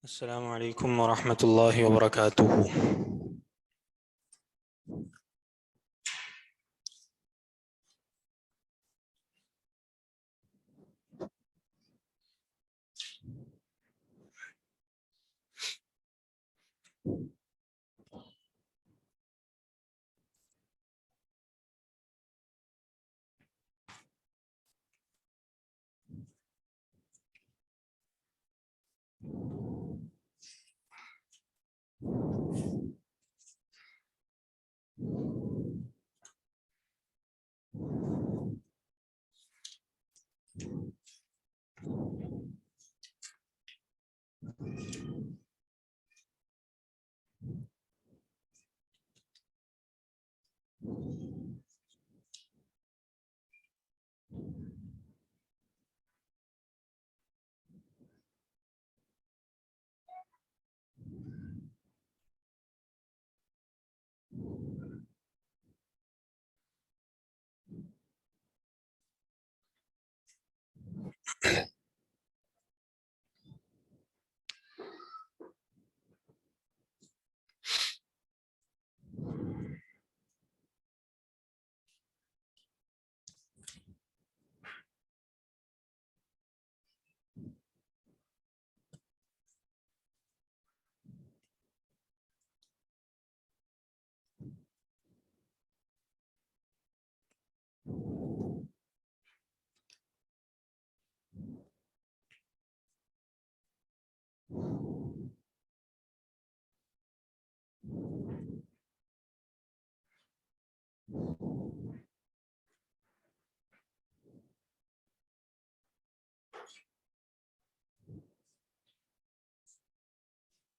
السلام علیکم ورحمۃ اللہ وبرکاتہ۔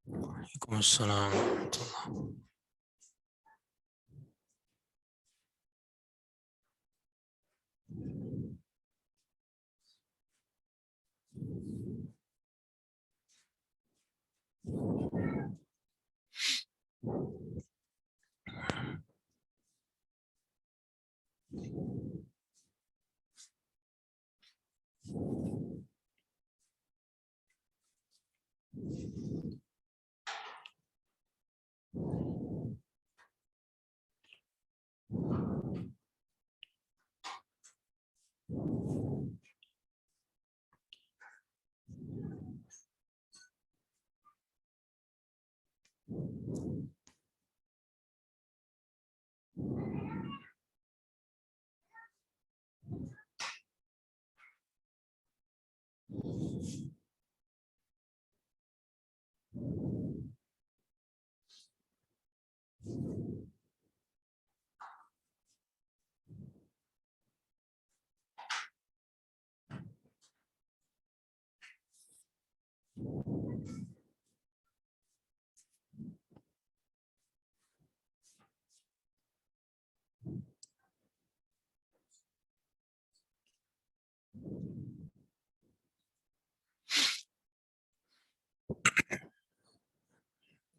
وعلیکم السلام ورحمۃ اللہ۔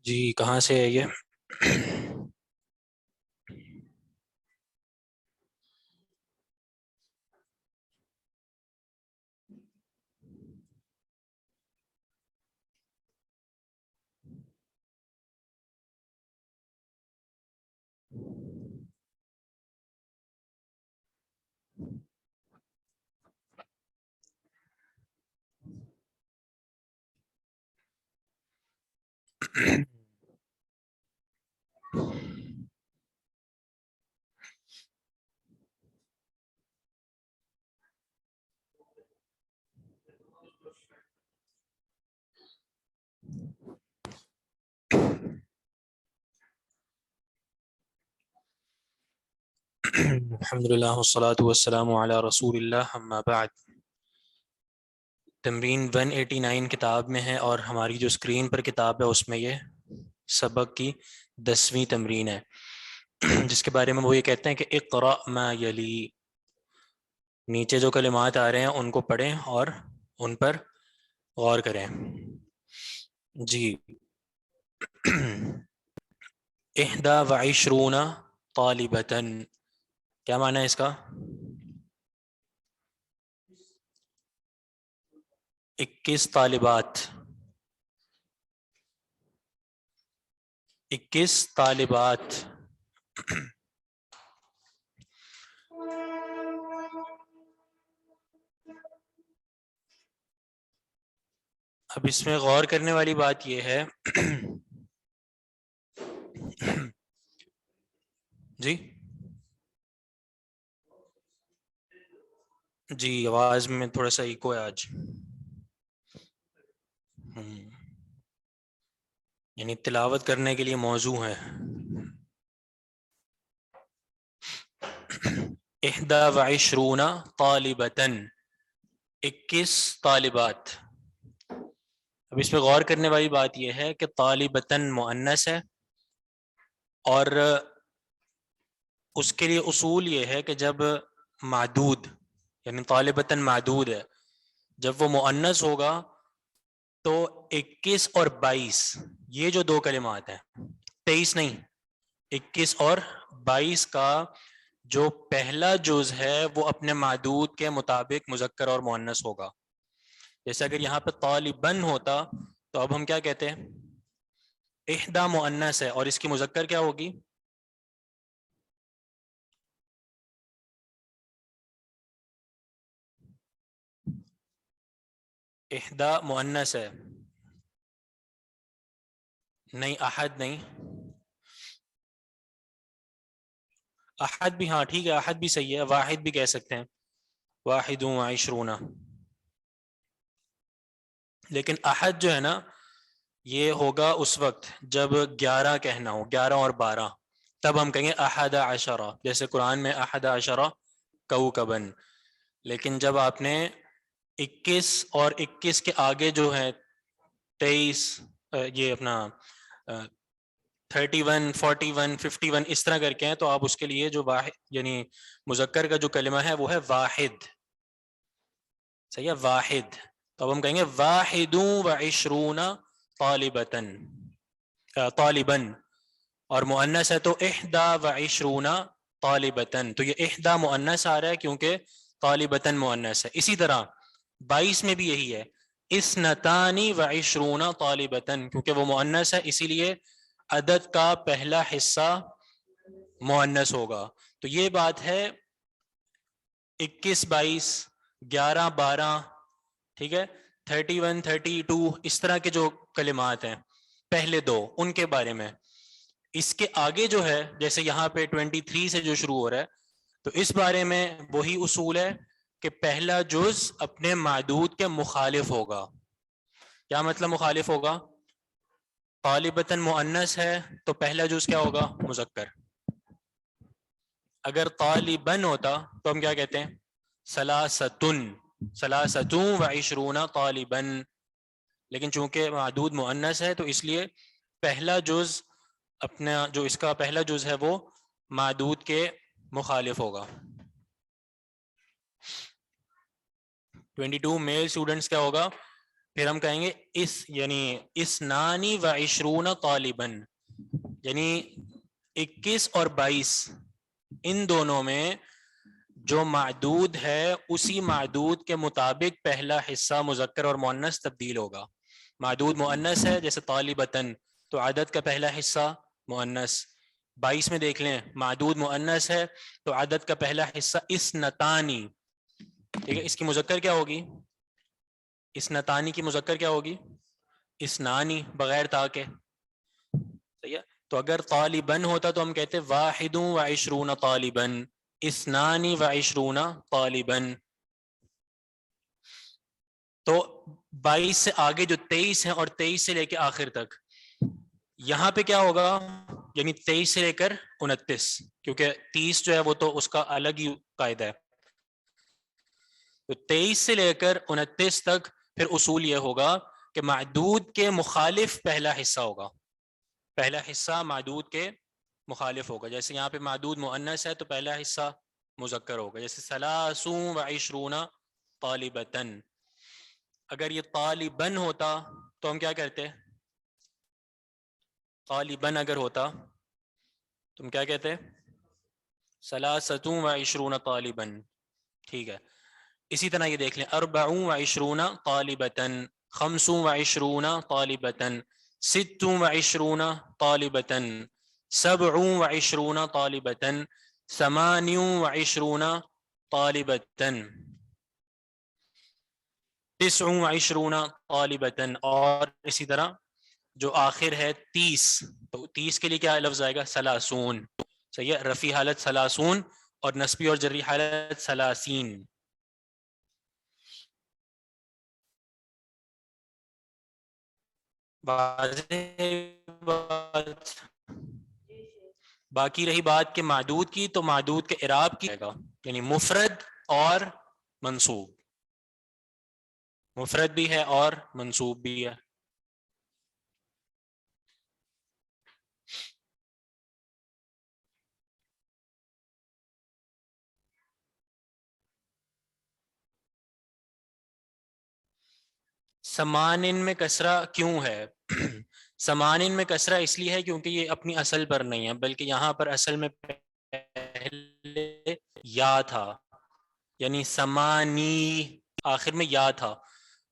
جی کہاں سے ہے یہ؟ الحمدللہ والصلاة والسلام علی رسول اللہ، اما بعد۔ تمرین 189 کتاب میں ہے اور ہماری جو اسکرین پر کتاب ہے اس میں یہ سبق کی 10ویں تمرین ہے، جس کے بارے میں وہ یہ کہتے ہیں کہ اقرأ ما یلی، نیچے جو کلمات آ رہے ہیں ان کو پڑھیں اور ان پر غور کریں۔ جی احدی و عشرون طالبتاً، کیا معنی ہے اس کا؟ 21 طالبات، 21 طالبات. اب اس میں غور کرنے والی بات یہ ہے جی جی آواز میں تھوڑا سا ایکو ہے آج. یعنی تلاوت کرنے کے لیے موضوع ہے. 21 طالبتاً، 21 طالبات. اب اس پہ غور کرنے والی بات یہ ہے کہ طالبتاً مؤنث ہے، اور اس کے لیے اصول یہ ہے کہ جب معدود، یعنی طالبتاً معدود ہے، جب وہ مؤنث ہوگا تو 21 اور 22 یہ جو دو کلمات ہیں، 23 نہیں، 21 اور 22 کا جو پہلا جز ہے وہ اپنے معدود کے مطابق مذکر اور مؤنث ہوگا. جیسے اگر یہاں پہ طالبن ہوتا تو اب ہم کیا کہتے ہیں؟ احدا مؤنث ہے اور اس کی مذکر کیا ہوگی؟ احدا مؤنث ہے. نہیں احد نہیں، احد بھی ہاں ٹھیک ہے، احد بھی صحیح ہے، واحد بھی کہہ سکتے ہیں، واحد و عشرون. لیکن احد جو ہے نا یہ ہوگا اس وقت جب 11 کہنا ہو، 11 اور 12، تب ہم کہیں گے احد عشرہ، جیسے قرآن میں احد عشرہ کوکبن. لیکن جب آپ نے 21 اور 21 کے آگے جو ہے 23، یہ اپنا 31 41 51 اس طرح کر کے ہیں، تو آپ اس کے لیے جو واحد یعنی مذکر کا جو کلمہ ہے وہ ہے واحد. صحیح ہے، واحد. تو اب ہم کہیں گے واحد و عشرون طالبتاً، طالباً، اور مؤنث ہے تو احدا و عشرون طالبتاً. تو یہ احدا مؤنث آ رہا ہے کیونکہ طالبتاً مؤنث ہے. اسی طرح 22 میں بھی یہی ہے، اثنتانی و عشرون طالبتاً، کیونکہ وہ مؤنث ہے اسی لیے عدد کا پہلا حصہ مؤنث ہوگا. تو یہ بات ہے 21 22 11 12، ٹھیک ہے، 31 32 اس طرح کے جو کلمات ہیں پہلے دو ان کے بارے میں. اس کے آگے جو ہے جیسے یہاں پہ 23 سے جو شروع ہو رہا ہے، تو اس بارے میں وہی اصول ہے کہ پہلا جز اپنے معدود کے مخالف ہوگا. کیا مطلب مخالف ہوگا؟ طالبتاً مؤنث ہے تو پہلا جز کیا ہوگا؟ مذکر. اگر طالبن ہوتا تو ہم کیا کہتے ہیں؟ ثلاثتن، ثلاثتوں و عشرون طالبن. لیکن چونکہ معدود مؤنث ہے تو اس لیے پہلا جز اپنا جو اس کا پہلا جز ہے وہ معدود کے مخالف ہوگا. 22 میل اسٹوڈنٹس کیا ہوگا؟ پھر ہم کہیں گے اس یعنی اثنانی و عشرون طالبن، یعنی 21 اور 22 ان دونوں میں جو معدود ہے اسی معدود کے مطابق پہلا حصہ مذکر اور مؤنث تبدیل ہوگا. معدود مؤنث ہے جیسے طالبتاً تو عدد کا پہلا حصہ مؤنث. 22 میں دیکھ لیں معدود مؤنث ہے تو عدد کا پہلا حصہ اثنتانی، ٹھیک ہے. اس کی مذکر کیا ہوگی؟ اثنتانی کی مذکر کیا ہوگی؟ اثنانی بغیر تا کے. صحیح ہے. تو اگر طالبن ہوتا تو ہم کہتے واحد و عشرون طالبن، اثنانی و عشرون طالبن. تو 22 سے آگے جو 23 ہیں اور 23 سے لے کے آخر تک یہاں پہ کیا ہوگا؟ یعنی 23 سے لے کر 29، کیونکہ 30 جو ہے وہ تو اس کا الگ ہی قاعدہ ہے. تو 23 سے لے کر 29 تک پھر اصول یہ ہوگا کہ معدود کے مخالف پہلا حصہ ہوگا. پہلا حصہ معدود کے مخالف ہوگا. جیسے یہاں پہ معدود مؤنث ہے تو پہلا حصہ مذکر ہوگا، جیسے ثلاثوں و عشرون طالبتاً. اگر یہ طالبن ہوتا تو ہم کیا کرتے؟ طالبن اگر ہوتا تم کیا کہتے؟ ثلاثتوں و عشرون طالبن. ٹھیک ہے. اسی طرح یہ دیکھ لیں اربعوں و عشرون طالبتاً، خمسوں و عشرون طالبتاً. 26 طالبة 27 طالبة 28 طالبة 29 طالبة. اور اسی طرح جو آخر ہے 30، تو 30 کے لیے کیا لفظ آئے گا؟ سلاسون. صحیح ہے، رفیع حالت سلاسون اور نسبی اور جری حالت سلاسین. بات باقی رہی بات کے معدود کی، تو معدود کے اعراب کی جائے گا، یعنی مفرد اور منصوب. مفرد بھی ہے اور منصوب بھی ہے. سمانن میں کسرہ کیوں ہے؟ سمانن میں کسرہ اس لیے ہے کیونکہ یہ اپنی اصل پر نہیں ہے، بلکہ یہاں پر اصل میں پہلے یا تھا، یعنی سمانی آخر میں یا تھا.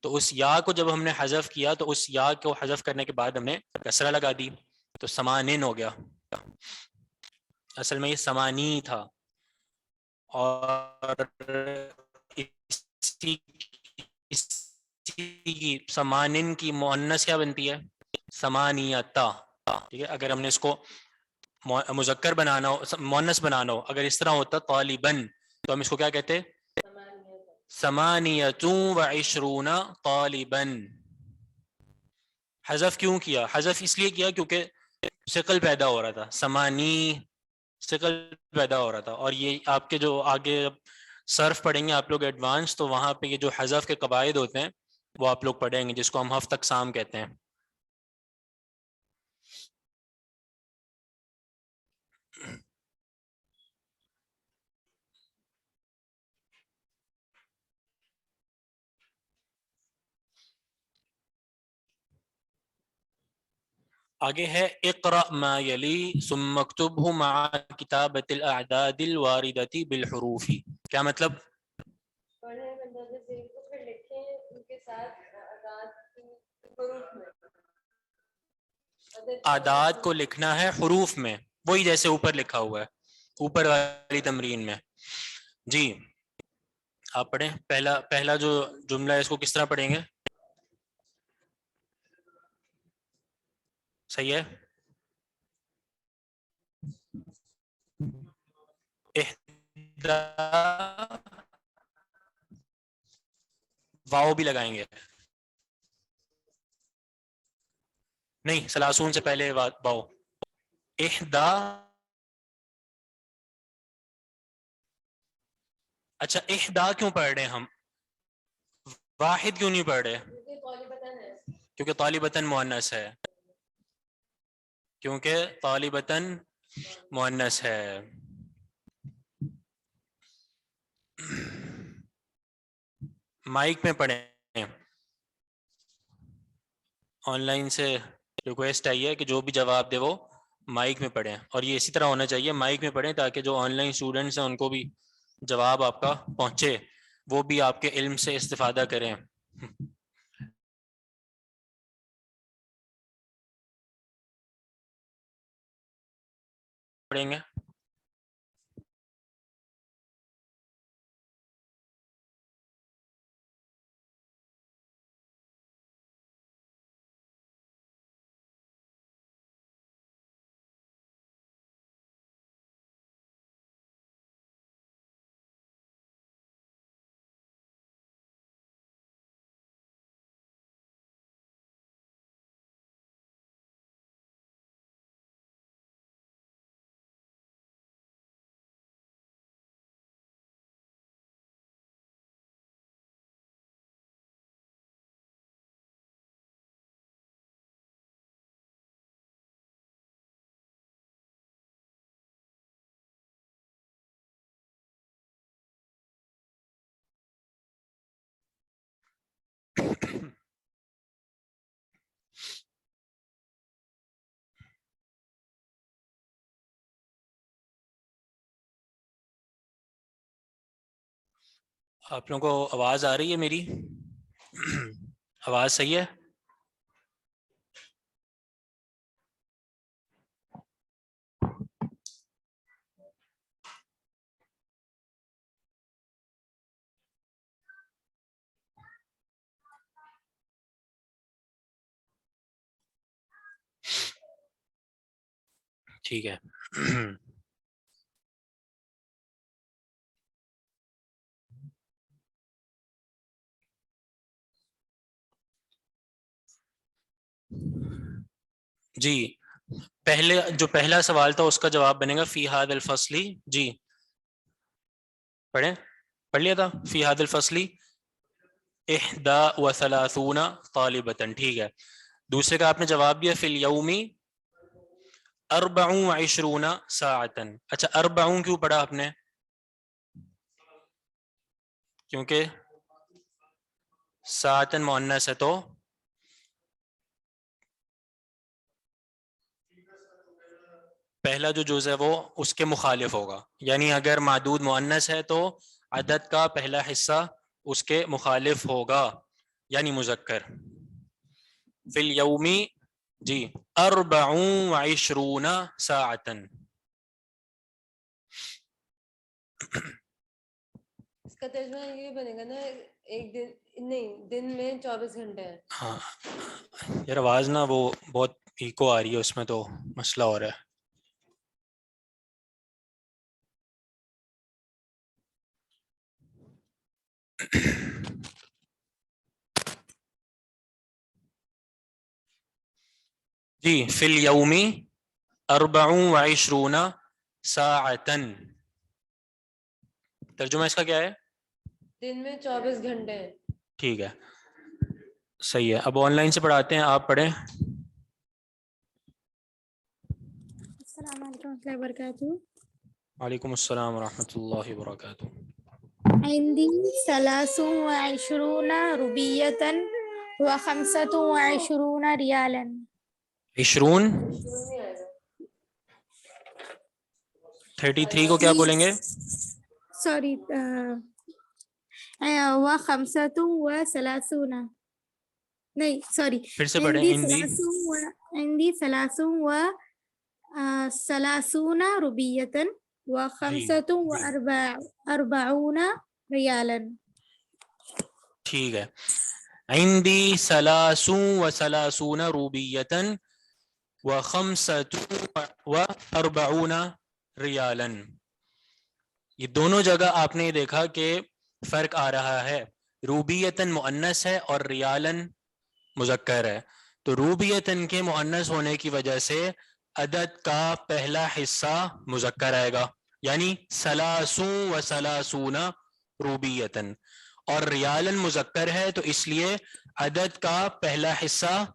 تو اس یا کو جب ہم نے حذف کیا تو اس یا کو حذف کرنے کے بعد ہم نے کسرہ لگا دی، تو سمانن ہو گیا. اصل میں یہ سمانی تھا. اور کی سمانن کی مؤنث کیا بنتی ہے؟ سمانیتا. ٹھیک ہے، اگر ہم نے اس کو مذکر بنانا ہو، مؤنث بنانا ہو، اگر اس طرح ہوتا طالبن، تو ہم اس کو کیا کہتے؟ ثمانیۃ و عشرون طالبن. حذف کیوں کیا؟ حذف اس لیے کیا کیونکہ ثقل پیدا ہو رہا تھا، سمانی ثقل پیدا ہو رہا تھا. اور یہ آپ کے جو آگے صرف پڑھیں گے آپ لوگ ایڈوانس، تو وہاں پہ یہ جو حذف کے قواعد ہوتے ہیں وہ آپ لوگ پڑھیں گے، جس کو ہم حذف اقسام کہتے ہیں. آگے ہے اقرأ ما یلی ثم اکتبہ مع کتابۃ الاعداد الواردۃ بالحروف. کیا مطلب؟ اعداد کو لکھنا ہے حروف میں، وہی جیسے اوپر لکھا ہوا ہے اوپر والی تمرین میں. جی آپ پڑھیں. پہلا جو جملہ ہے اس کو کس طرح پڑھیں گے؟ صحیح ہے. احدا، واو بھی لگائیں گے؟ نہیں، سلاسون سے پہلے واو. احدا. اچھا، احدا کیوں پڑھ رہے ہیں ہم؟ واحد کیوں نہیں پڑھ رہے؟ کیونکہ طالبتاً مؤنث ہے. کیونکہ طالبتاً مؤنث ہے. مائک میں پڑھیں. آن لائن سے ریکویسٹ آئی ہے کہ جو بھی جواب دے وہ مائک میں پڑھیں، اور یہ اسی طرح ہونا چاہیے، مائک میں پڑھیں تاکہ جو آن لائن اسٹوڈنٹس ہیں ان کو بھی جواب آپ کا پہنچے، وہ بھی آپ کے علم سے استفادہ کریں. پڑھیں گے. آپ لوگوں کو آواز آ رہی ہے میری؟ آواز صحیح ہے؟ ٹھیک ہے. جی پہلے جو پہلا سوال تھا اس کا جواب بنے گا فی ہاد الفصلی. جی پڑھیں، پڑھ لیا تھا. فی ہاد الفصلی احدا و ثلاثون طالبتن. ٹھیک ہے. دوسرے کا آپ نے جواب دیا فی الیومی اربع و عشرون ساعتن. اچھا اربعون کیوں پڑھا آپ نے؟ کیونکہ ساعتن مؤنث ہے تو پہلا جو جز ہے وہ اس کے مخالف ہوگا. یعنی اگر معدود مؤنث ہے تو عدد کا پہلا حصہ اس کے مخالف ہوگا، یعنی مذکر. فی الیومی جی اربع و عشرون ساعتن. اس کا ترجمہ یہ بنے گا نا ایک دن نہیں، دن میں 24 گھنٹے ہیں. ہاں یار آواز نا وہ بہت ایکو آ رہی ہے، اس میں تو مسئلہ ہو رہا ہے. جی فی الیومی اربع و عشرون ساعتن. ترجمہ اس کا کیا ہے؟ دن میں 24 گھنٹے ہیں. ٹھیک ہے صحیح ہے. اب آن لائن سے پڑھاتے ہیں، آپ پڑھیں. السلام علیکم ورحمۃ اللہ وبرکاتہ. وعلیکم السلام ورحمۃ اللہ وبرکاتہ. عندي 23 روبية و25 ريالا. 20 نہیں آئے گا. 33 کو کیا بولیں گے؟ سوری و35 نہیں سوری پھر سے پڑھیں. اندی عندي 33 روبية جی و45 ريالا. ٹھیک ہے. عندی 33 روبیۃ و45 ریالا. یہ دونوں جگہ آپ نے دیکھا کہ فرق آ رہا ہے. روبیتن مؤنث ہے اور ریالن مذکر ہے. تو روبیتن کے مؤنث ہونے کی وجہ سے عدد کا پہلا حصہ مذکر آئے گا، یعنی 33 روبیتن. اور ریالن مذکر ہے تو اس لیے عدد کا پہلا حصہ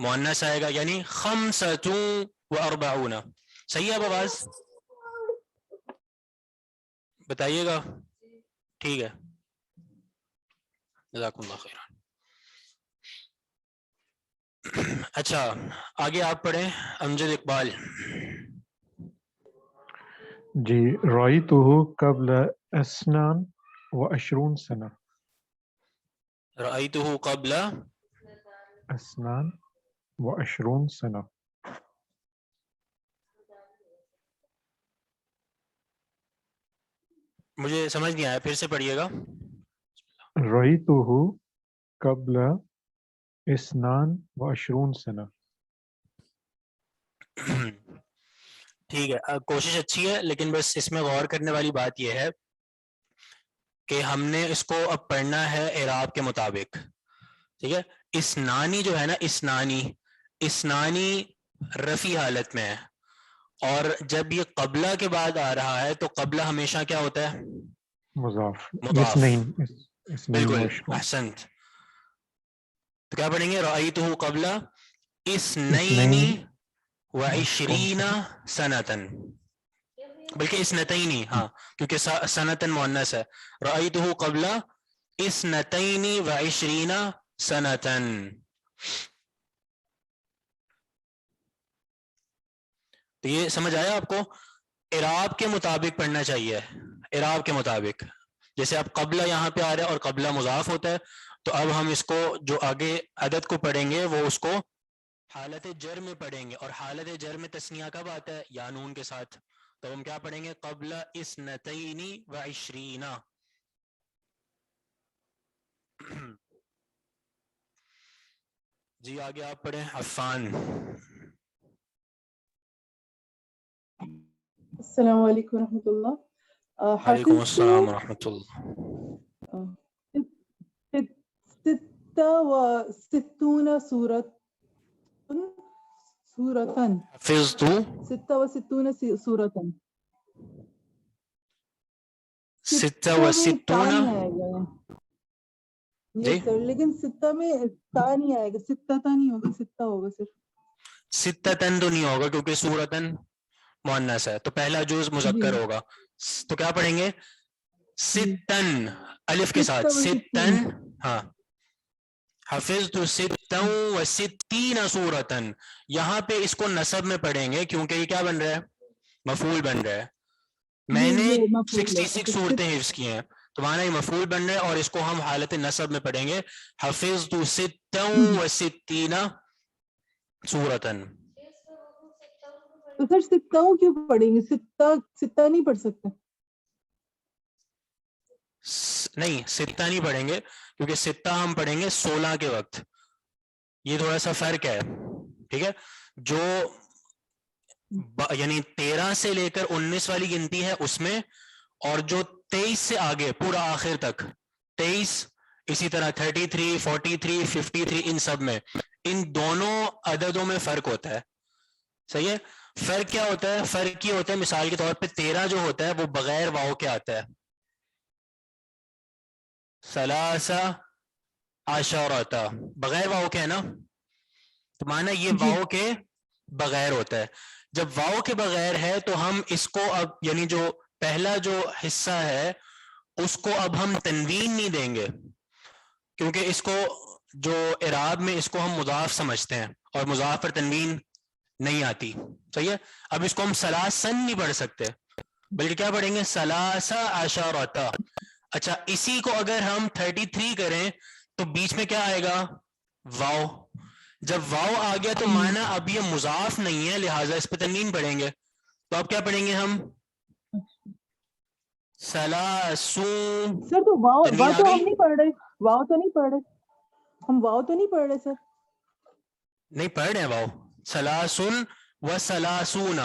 مؤنث آئے گا، یعنی 45. صحیح ہے اب آواز؟ بتائیے گا. ٹھیک ہے جزاکم اللہ خیر. اچھا آگے آپ پڑھیں امجد اقبال. جی رأيته قبل 22 سنة. رأيته قبل 22 سنة. مجھے سمجھ نہیں آیا، پھر سے پڑھیے گا. رأيته قبل 22 سنة. ٹھیک ہے کوشش اچھی ہے، لیکن بس اس میں غور کرنے والی بات یہ ہے کہ ہم نے اس کو اب پڑھنا ہے اعراب کے مطابق. ٹھیک ہے. اسنانی جو ہے نا، اسنانی رفی حالت میں ہے، اور جب یہ قبلہ کے بعد آ رہا ہے تو قبلہ ہمیشہ کیا ہوتا ہے؟ مضاف. مضاف. اثنين بالکل وعشرون. احسنت. تو کیا پڑھیں گے؟ رأیتہ قبلہ اثنین 22 وعشرین سنة. سنتن، بلکہ اثنتین، ہاں کیونکہ سنتن مؤنث ہے. رأیتہ قبلہ اثنتین وعشرین سنتن. تو یہ سمجھ آیا آپ کو؟ اعراب کے مطابق پڑھنا چاہیے، اعراب کے مطابق. جیسے اب قبلہ یہاں پہ آ رہا ہے اور قبلہ مضاف ہوتا ہے، تو اب ہم اس کو جو آگے عدد کو پڑھیں گے وہ اس کو حالت جر میں پڑھیں گے. اور حالت جر میں تثنیہ کب آتا ہے؟ یا نون کے ساتھ. تو ہم کیا پڑھیں گے؟ قبل اثنتین وعشرین. جی آگے آپ پڑھیں عفان. السلام علیکم ورحمۃ اللہ. وعلیکم السلام ورحمۃ اللہ. ستة وستون سورة حفظت 66 سورة. 66 نہیں آئے گا جی یس سر, لیکن ستہ میں تا نہیں آئے گا, ستہ تا نہیں ہوگا, ستہ ہوگا صرف. ستتن تو نہیں ہوگا کیونکہ سورتن مؤنث ہے, تو پہلا جز مذکر ہوگا. تو کیا پڑھیں گے؟ ستن الف کے ساتھ, ستن. ہاں, حفظت ستا و ستین سورتن. یہاں پہ اس کو نصب میں پڑھیں گے کیونکہ یہ کیا بن رہا ہے؟ مفعول بن رہا ہے. میں نے 66 صورتیں حفظ کی ہیں تو مانا یہ مفعول بن رہا ہے, اور اس کو ہم حالت نصب میں پڑھیں گے حفظت ستا و ستین سورتن. تو سر ستہ کیوں پڑھیں گے؟ ستہ نہیں پڑھ سکتے؟ نہیں, ستہ نہیں پڑھیں گے کیونکہ ستہ ہم پڑھیں گے 16 کے وقت. یہ تھوڑا سا فرق ہے, ٹھیک ہے. جو یعنی 13 سے لے کر 19 والی گنتی ہے اس میں, اور جو 23 سے آگے پورا آخر تک 23, اسی طرح 33, 43, 53, ان سب میں, ان دونوں عددوں میں فرق ہوتا ہے. صحیح ہے. فرق کیا ہوتا ہے؟ فرق یہ ہوتا ہے مثال کے طور پہ 13 جو ہوتا ہے وہ بغیر واؤ کے آتا ہے, ثلاثہ عشرۃ بغیر واؤ کے ہے نا, تو مانا یہ واؤ کے بغیر ہوتا ہے. جب واؤ کے بغیر ہے تو ہم اس کو اب یعنی جو پہلا جو حصہ ہے اس کو اب ہم تنوین نہیں دیں گے, کیونکہ اس کو جو اعراب میں اس کو ہم مضاف سمجھتے ہیں اور مضاف پر تنوین نہیں آتی. صحیح ہے. اب اس کو ہم ثلاثن نہیں پڑھ سکتے بلکہ کیا پڑھیں گے؟ ثلاثہ عشرۃ. اچھا, اسی کو اگر ہم 33 کریں تو بیچ میں کیا آئے گا؟ واؤ. جب واؤ آ گیا تو مانا اب یہ مضاف نہیں ہے, لہٰذا اس پہ تنوین پڑھیں گے. تو اب کیا پڑھیں گے ہم؟ ثلاثون. سر تو واؤ تنوین آ تو گئی؟ ہم نہیں پڑھ رہے, واؤ تو نہیں پڑھ رہے, ہم واؤ تو نہیں پڑھ رہے سر. نہیں پڑھ رہے ہیں واؤ. ثلاثن و ثلاثون,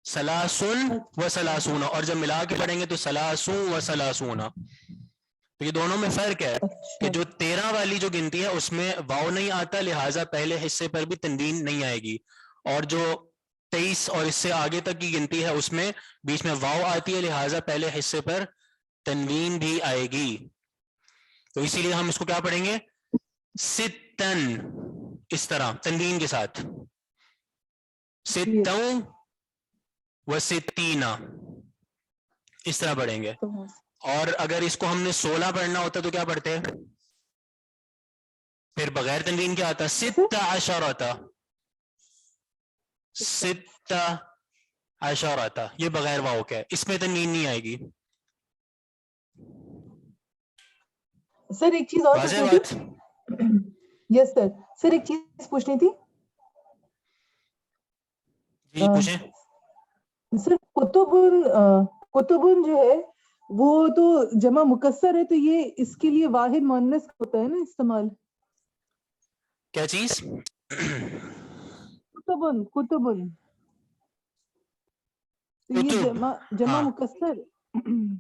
ثلاثن و ثلاثون, اور جب ملا کے پڑھیں گے تو ثلاثون و ثلاثون. تو یہ دونوں میں فرق ہے کہ جو 13 والی جو گنتی ہے اس میں واؤ نہیں آتا, لہٰذا پہلے حصے پر بھی تنوین نہیں آئے گی, اور جو 23 اور اس سے آگے تک کی گنتی ہے اس میں بیچ میں واؤ آتی ہے, لہٰذا پہلے حصے پر تنوین بھی آئے گی. تو اسی لیے ہم اس کو کیا پڑھیں گے؟ ستن, اس طرح تنوین کے ساتھ, ستوں و ستینا, اس طرح پڑھیں گے. اور اگر اس کو ہم نے 16 پڑھنا ہوتا تو کیا پڑھتے ہیں؟ پھر بغیر تنوین کیا آتا؟ ستہ عشرۃ, ستہ عشرۃ, یہ بغیر واؤ کے, اس میں تنوین نہیں آئے گی. سر ایک چیز اور واضح پوچھنی بات؟ تھی. یس سر, سر ایک چیز پوچھنی تھی. جی پوچھیں. سر کتبن جو ہے وہ تو جمع مکسر ہے, تو یہ اس کے لیے واحد مؤنث ہوتا ہے نا استعمال؟ کیا چیز؟ کتبن تو یہ جمع ہاں مکسر.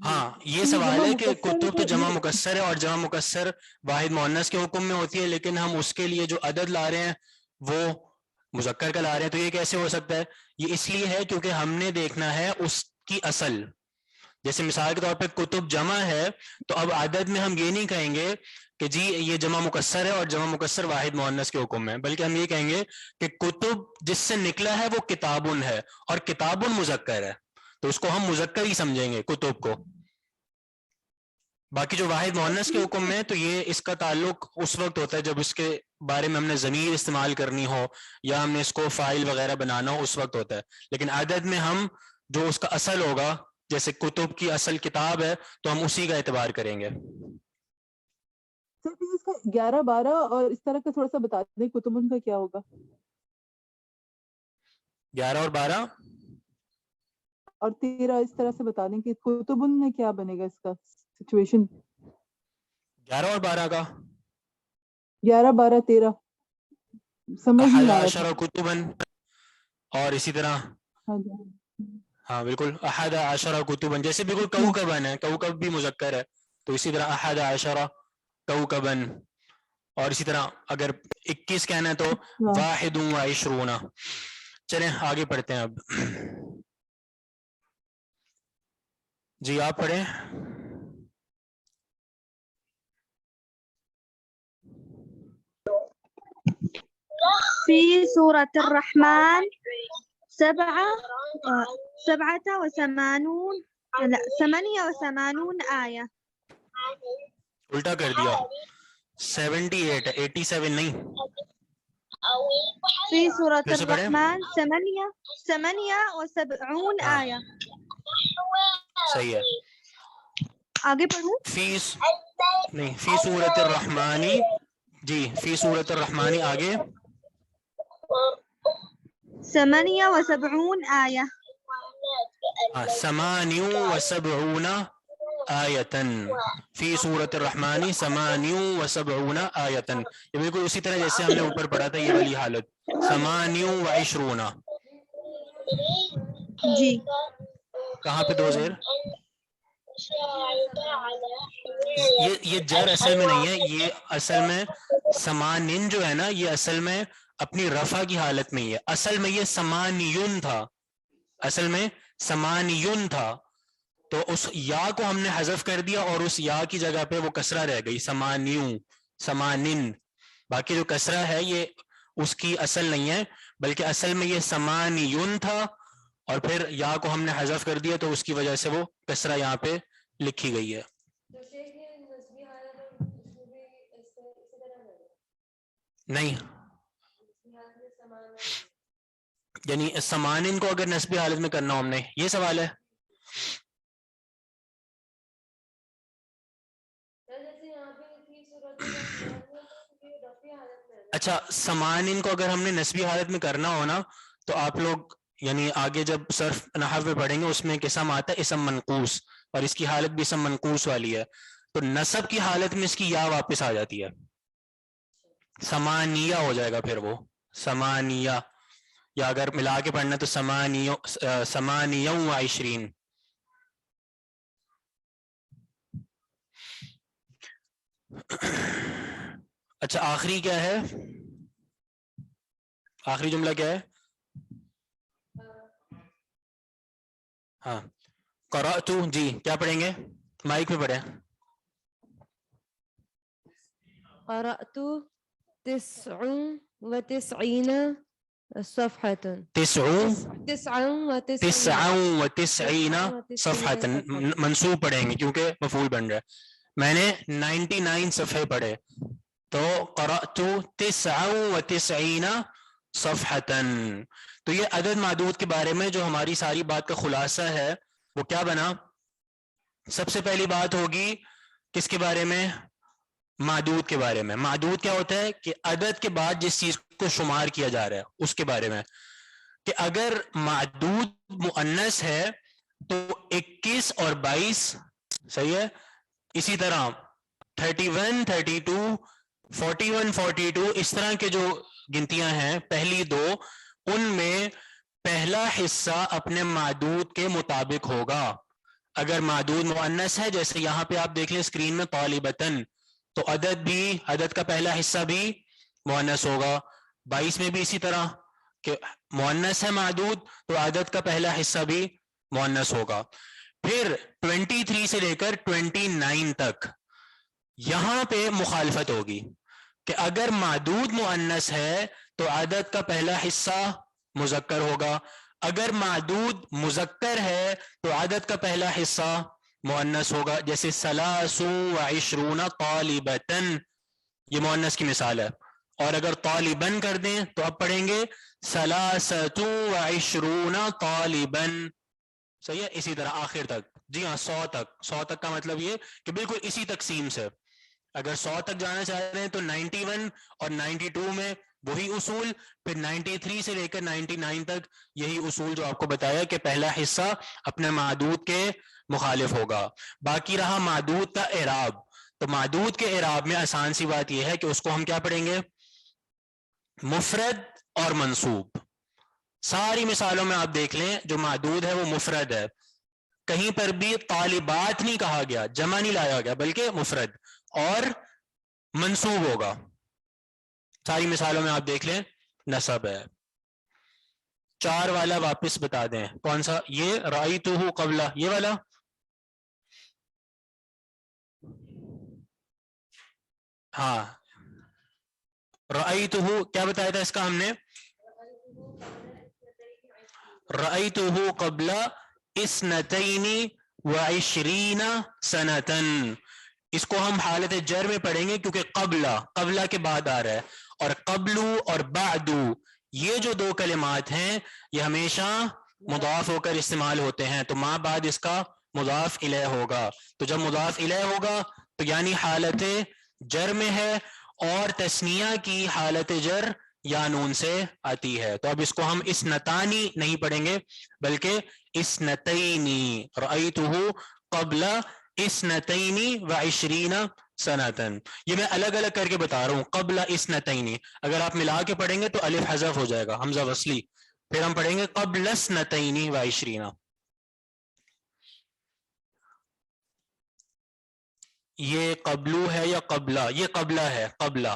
ہاں, یہ سوال ہے کہ کتب تو جمع مکسر ہے, اور جمع مکسر واحد مؤنث کے حکم میں ہوتی ہے, لیکن ہم اس کے لیے جو عدد لا رہے ہیں وہ مذکر کا لا رہے ہیں. تو یہ کیسے ہو سکتا ہے؟ یہ اس لیے ہے کیونکہ ہم نے دیکھنا ہے اس کی اصل. جیسے مثال کے طور پہ کتب جمع ہے تو اب عدد میں ہم یہ نہیں کہیں گے کہ جی یہ جمع مکسر ہے اور جمع مکسر واحد مؤنث کے حکم میں, بلکہ ہم یہ کہیں گے کہ کتب جس سے نکلا ہے وہ کتابن ہے, اور کتابن مذکر ہے, تو اس کو ہم مذکر ہی سمجھیں گے کتب کو. باقی جو واحد مؤنث کے حکم میں تو یہ اس کا تعلق اس وقت ہوتا ہے جب اس کے بارے میں ہم نے ضمیر استعمال کرنی ہو یا ہم نے اس کو فاعل وغیرہ بنانا ہو, اس وقت ہوتا ہے. لیکن عدد میں ہم جو اس کا اصل ہوگا, جیسے کتب کی اصل کتاب ہے, تو ہم اسی کا اعتبار کریں گے. سر اس کا 11 12 اور اس طرح کا تھوڑا سا بتا دیں, کتبن کا کیا ہوگا؟ 11 اور 12 اور 13 اس طرح سے بتا دیں کہ کتبن میں کیا بنے گا اس کا سچویشن. 11 اور 12 کا 11 12 13 سمجھ نہیں آ رہا عشر کتبن, اور اسی طرح تھا. ہاں بالکل احد عشرہ کتبن، جیسے بالکل کوکبن ہے، کوکب بھی مذکر ہے تو اسی طرح احد عشرہ کوکبن. اور اسی طرح اگر 21 کہنا ہے تو واحد و عشرون. چلیں آگے پڑھتے ہیں اب. جی آپ پڑھیں. في سورة الرحمن 88 آية. الٹا کر دیا، 78 ہے، 87 نہیں. في سورة پھر سے پڑھیں. الرحمن 78 آية. صحیح ہے. آگے پڑھوں. نہیں فی سورۃ الرحمانی. جی فی سورۃ الرحمانی آگے. 78 آية. 78 آیتن فی سورۃ الرحمن 78 آیتن. یہ بالکل اسی طرح جیسے ہم نے اوپر پڑھا تھا یہ والی حالت 28. جی کہاں پہ 2 زیر؟ یہ جر اصل میں نہیں ہے، یہ اصل میں سمانن جو ہے نا یہ اصل میں اپنی رفع کی حالت میں ہی ہے. اصل میں یہ سمانیون تھا، اصل میں سمانیون تھا تو اس یا کو ہم نے حذف کر دیا اور اس یا کی جگہ پہ وہ کسرہ رہ گئی سمانیوں سمانن. باقی جو کسرہ ہے یہ اس کی اصل نہیں ہے بلکہ اصل میں یہ سمانیون تھا اور پھر یا کو ہم نے حذف کر دیا تو اس کی وجہ سے وہ کسرہ یہاں پہ لکھی گئی ہے. نہیں یعنی سمانن کو اگر نسبی حالت میں کرنا ہو ہم نے، یہ سوال ہے. اچھا سمانن کو اگر ہم نے نسبی حالت میں کرنا ہو نا تو آپ لوگ یعنی آگے جب صرف نحو میں پڑھیں گے اس میں ایک اسم آتا ہے اسم منقوص اور اس کی حالت بھی اسم منقوص والی ہے تو نصب کی حالت میں اس کی یا واپس آ جاتی ہے، سمانیہ ہو جائے گا پھر وہ سمانیہ، یا اگر ملا کے پڑھنا تو سمانیہ و عشرین. اچھا آخری کیا ہے؟ آخری جملہ کیا ہے؟ ہاں قرأت. جی کیا پڑھیں گے؟ مائک میں پڑھیں. قرأت 99 صفحة. 99 صفحة منصوب پڑھیں گے کیونکہ مفعول بن رہا ہے. میں نے 99 صفحے پڑھے تو قرأت 99 صفحة. تو یہ عدد معدود کے بارے میں جو ہماری ساری بات کا خلاصہ ہے وہ کیا بنا؟ سب سے پہلی بات ہوگی کس کے بارے میں؟ معدود کے بارے میں. معدود کیا ہوتا ہے کہ عدد کے بعد جس چیز کو شمار کیا جا رہا ہے اس کے بارے میں، کہ اگر معدود مؤنث ہے تو 21 اور 22 صحیح ہے، اسی طرح 31 32 41 42 اس طرح کے جو گنتیاں ہیں پہلی دو ان میں پہلا حصہ اپنے معدود کے مطابق ہوگا. اگر معدود مؤنث ہے جیسے یہاں پہ آپ دیکھ لیں اسکرین میں طالبتن تو عدد کا پہلا حصہ بھی مؤنث ہوگا. 22 میں بھی اسی طرح کہ مؤنث ہے معدود تو عدد کا پہلا حصہ بھی مؤنث ہوگا. پھر 23 سے لے کر 29 تک یہاں پہ مخالفت ہوگی کہ اگر معدود مؤنث ہے تو عدد کا پہلا حصہ مذکر ہوگا، اگر معدود مذکر ہے تو عدد کا پہلا حصہ مؤنث ہوگا. جیسے 23 طالبتن یہ مؤنث کی مثال ہے، اور اگر طالبن کر دیں تو اب پڑھیں گے 23 طالبن. صحیح ہے، اسی طرح آخر تک. جی ہاں 100 تک. 100 تک کا مطلب یہ کہ بالکل اسی تقسیم سے اگر 100 تک جانا چاہ رہے ہیں تو 91 اور 92 میں وہی اصول، پھر 93 سے لے کر 99 تک یہی اصول جو آپ کو بتایا کہ پہلا حصہ اپنے معدود کے مخالف ہوگا. باقی رہا معدود کا اعراب. تو معدود کے اعراب میں آسان سی بات یہ ہے کہ اس کو ہم کیا پڑھیں گے؟ مفرد اور منصوب. ساری مثالوں میں آپ دیکھ لیں جو معدود ہے وہ مفرد ہے, کہیں پر بھی طالبات نہیں کہا گیا, جمع نہیں لایا گیا, بلکہ مفرد اور منصوب ہوگا. ساری مثالوں میں آپ دیکھ لیں نصب ہے. 4 والا واپس بتا دیں کون سا, یہ رأیتہ قبلہ, یہ والا ہاں رأیتہ کیا بتایا تھا اس کا ہم نے, رأیتہ قبل 22 سنتن. اس کو ہم حالت جر میں پڑھیں گے کیونکہ قبلہ کے بعد آ رہا ہے, اور قبلو اور بعدو یہ جو 2 کلمات ہیں یہ ہمیشہ مضاف ہو کر استعمال ہوتے ہیں, تو ما بعد اس کا مضاف الیہ ہوگا. تو جب مضاف الیہ ہوگا تو یعنی حالت جر میں ہے, اور تثنیہ کی حالت جر یا نون سے آتی ہے. تو اب اس کو ہم اسنتانی نہیں پڑھیں گے بلکہ اسنتینی, رأیتہ قبل 22 سنتن. یہ میں الگ الگ کر کے بتا رہا ہوں, قبل اسنتینی اگر آپ ملا کے پڑھیں گے تو الف حذف ہو جائے گا, حمزہ وصلی, پھر ہم پڑھیں گے قبل 22. یہ قبلو ہے یا قبلہ, یہ قبلہ ہے, قبلہ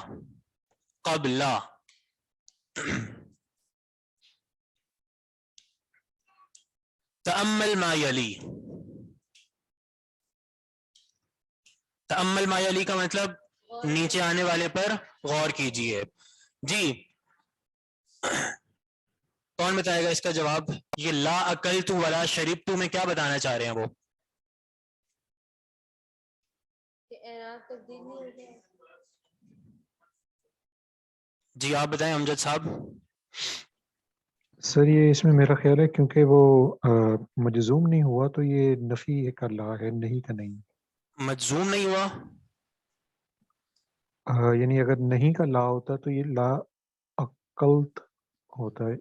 قبلہ. تأمل ما یلی, تأمل ما یلی کا مطلب نیچے آنے والے پر غور کیجئے. جی کون بتائے گا اس کا جواب؟ یہ لا اکلت ولا شربت میں کیا بتانا چاہ رہے ہیں وہ؟ جی آپ بتائیں امجد صاحب. سر یہ اس میں میرا خیال ہے کیونکہ وہ مجزوم نہیں ہوا تو یہ نفی کا لا ہے, نہیں کا نہیں. مجزوم نہیں ہوا, یعنی اگر نہیں کا لا ہوتا تو یہ لا اکلت ہوتا ہے.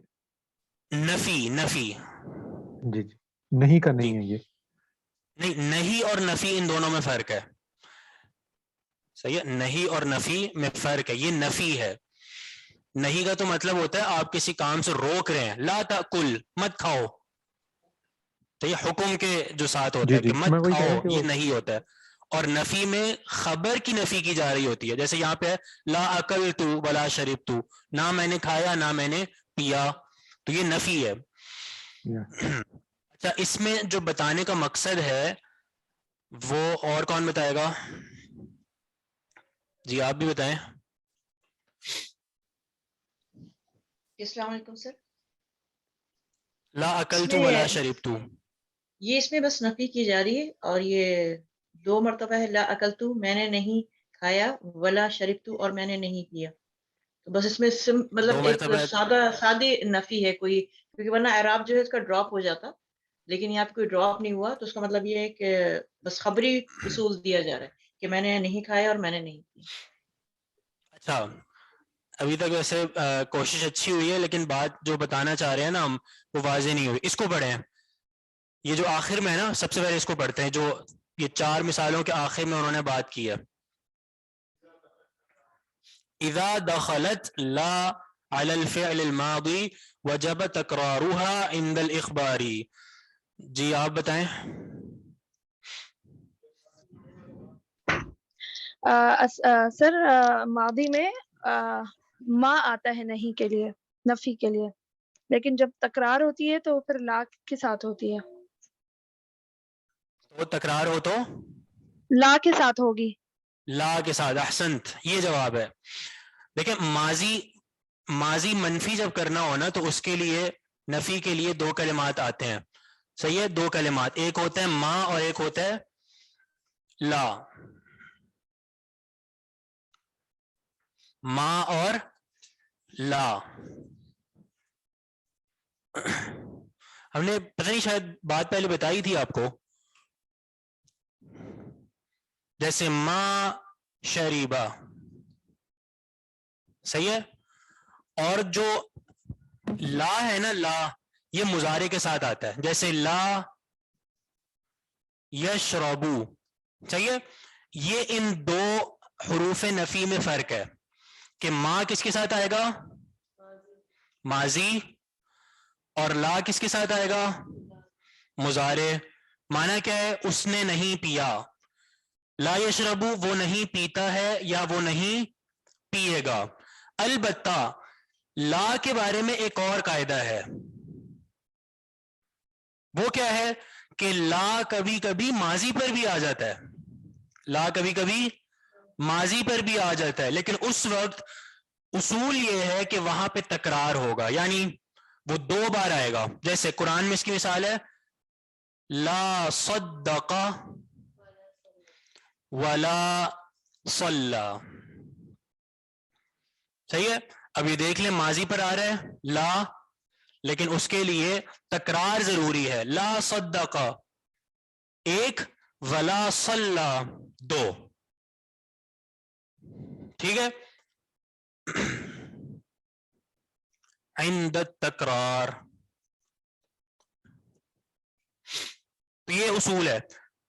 نفی نفی جی جی, نہیں کا جی نہیں ہے یہ. نہیں, نہیں اور نفی ان دونوں میں فرق ہے. صحیح ہے, نہیں اور نفی میں فرق ہے. یہ نفی ہے, نہیں کا تو مطلب ہوتا ہے آپ کسی کام سے روک رہے ہیں, لا تاکل مت کھاؤ, تو یہ حکم کے جو ساتھ ہوتا جی ہے جی, کہ میں مت وہی کہہ رہا کھاؤ, ہوں کہ یہ وہ نہیں ہوتا ہے. اور نفی میں خبر کی نفی کی جا رہی ہوتی ہے, جیسے یہاں پہ لا اکلت ولا شربت, نہ میں نے کھایا نہ میں نے پیا, تو یہ نفی ہے. اچھا, اس میں جو بتانے کا مقصد ہے وہ اور کون بتائے گا؟ جی آپ بھی بتائیں. السلام علیکم سر. لا اکلت ولا شربت, یہ اس میں بس نفی کی جا رہی ہے, اور یہ 2 مرتبہ ہے, لا اکلت میں نے نہیں کھایا, ولا شربت اور میں نے نہیں پیا. تو بس اس میں مطلب 2 ایک مرتبہ سادی نفی ہے کوئی, کیونکہ ورنہ اعراب جو ہے اس کا ڈراپ ہو جاتا, لیکن یہاں پہ کوئی ڈراپ نہیں ہوا, تو اس کا مطلب یہ ہے کہ بس خبری اصول دیا جا رہا ہے کہ میں نے نہیں کھایا اور میں نے نہیں پیا. اچھا, ابھی تک ویسے کوشش اچھی ہوئی ہے, لیکن بات جو بتانا چاہ رہے ہیں نا ہم وہ واضح نہیں ہوئی. اس کو پڑھیں, یہ جو آخر میں ہے نا, سب سے پہلے اس کو پڑھتے ہیں, جو یہ 4 مثالوں کے آخر میں انہوں نے بات کی ہے. اذا دخلت لا على الفعل الماضي وجب تکرارها عند الاخبار. جی آپ بتائیں. سر ماضی میں ما آتا ہے نہیں کے لیے, نفی کے لیے, لیکن جب تکرار ہوتی ہے تو پھر لا کے ساتھ ہوتی ہے. تو تکرار ہو تو لا کے ساتھ ہوگی. لا کے ساتھ, احسنت, یہ جواب ہے. دیکھیں ماضی منفی جب کرنا ہو نا تو اس کے لیے نفی کے لیے 2 کلمات آتے ہیں. صحیح ہے, 2 کلمات, ایک ہوتا ہے ما اور ایک ہوتا ہے لا. ما اور لا. ہم نے پتہ نہیں شاید بات پہلے بتائی تھی آپ کو, جیسے ما شریبا, صحیح ہے, اور جو لا ہے نا, لا یہ مضارع کے ساتھ آتا ہے, جیسے لا یشربو. صحیح ہے, یہ ان 2 حروف نفی میں فرق ہے کہ ما کس کے ساتھ آئے گا, ماضی, اور لا کس کے ساتھ آئے گا؟ مضارع. معنی کیا ہے؟ اس نے نہیں پیا. لا یشربو وہ نہیں پیتا ہے یا وہ نہیں پیے گا. البتہ لا کے بارے میں ایک اور قاعدہ ہے. وہ کیا ہے کہ لا کبھی کبھی ماضی پر بھی آ جاتا ہے. لا کبھی کبھی ماضی پر بھی آ جاتا ہے، لیکن اس وقت اصول یہ ہے کہ وہاں پہ تکرار ہوگا، یعنی وہ 2 بار آئے گا. جیسے قرآن میں اس کی مثال ہے لا صدق ولا صلی. صحیح ہے. اب یہ دیکھ لیں ماضی پر آ رہا ہے لا، لیکن اس کے لیے تکرار ضروری ہے. لا صدق 1 ولا صلی 2. ٹھیک ہے. عند التکرار. تو یہ اصول ہے.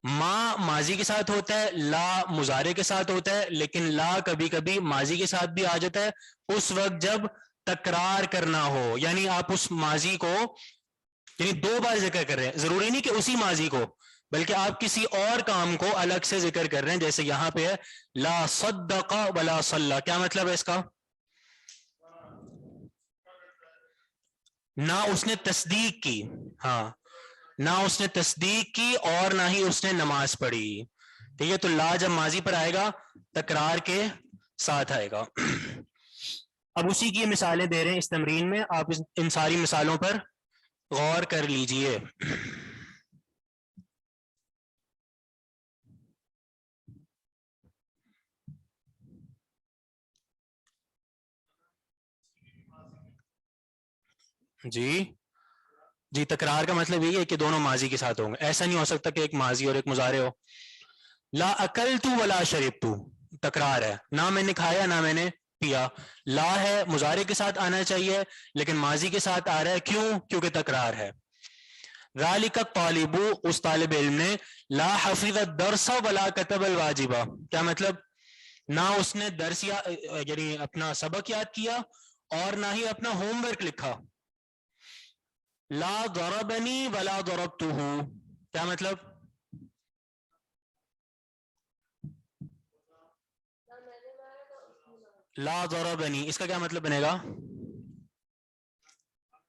ما ماضی کے ساتھ ہوتا ہے، لا مضارع کے ساتھ ہوتا ہے، لیکن لا کبھی کبھی ماضی کے ساتھ بھی آ جاتا ہے اس وقت جب تکرار کرنا ہو. یعنی آپ اس ماضی کو یعنی 2 بار ذکر کر رہے ہیں، ضروری نہیں کہ اسی ماضی کو، بلکہ آپ کسی اور کام کو الگ سے ذکر کر رہے ہیں. جیسے یہاں پہ ہے لا صدق ولا صلی. کیا مطلب ہے اس کا؟ نہ اس نے تصدیق کی، ہاں نہ اس نے تصدیق کی اور نہ ہی اس نے نماز پڑھی. ٹھیک ہے. تو لا جب ماضی پر آئے گا تکرار کے ساتھ آئے گا. اب اسی کی مثالیں دے رہے ہیں اس تمرین میں، آپ ان ساری مثالوں پر غور کر لیجئے. جی تکرار کا مطلب یہ ہے کہ دونوں ماضی کے ساتھ ہوں گے. ایسا نہیں ہو سکتا کہ ایک ماضی اور ایک مضارع ہو. لا اکلت ولا شربت تکرار ہے، نہ میں نے کھایا نہ میں نے پیا. لا ہے مضارع کے ساتھ آنا چاہیے لیکن ماضی کے ساتھ آ رہا ہے. کیوں؟ کیونکہ تکرار ہے. ذالک الطالب اس طالب علم نے لا حفظ الدرس ولا كتب الواجب. کیا مطلب؟ نہ اس نے درس یعنی اپنا سبق یاد کیا اور نہ ہی اپنا ہوم ورک لکھا. لا ضربنی ولا ضربتہ. کیا مطلب؟ لا ضربنی اس کا کیا مطلب بنے گا؟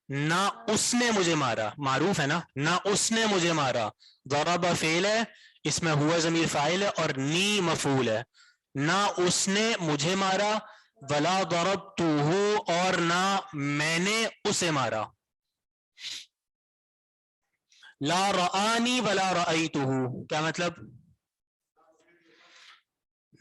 نہ اس نے مجھے مارا. معروف ہے نا، نہ اس نے مجھے مارا. ضرب فعل ہے، اس میں ہوا ضمیر فاعل ہے اور نی مفعول ہے. نہ اس نے مجھے مارا، ولا ضربتہ اور نہ میں نے اسے مارا. لا رآنی ولا رأیتہ. کیا مطلب؟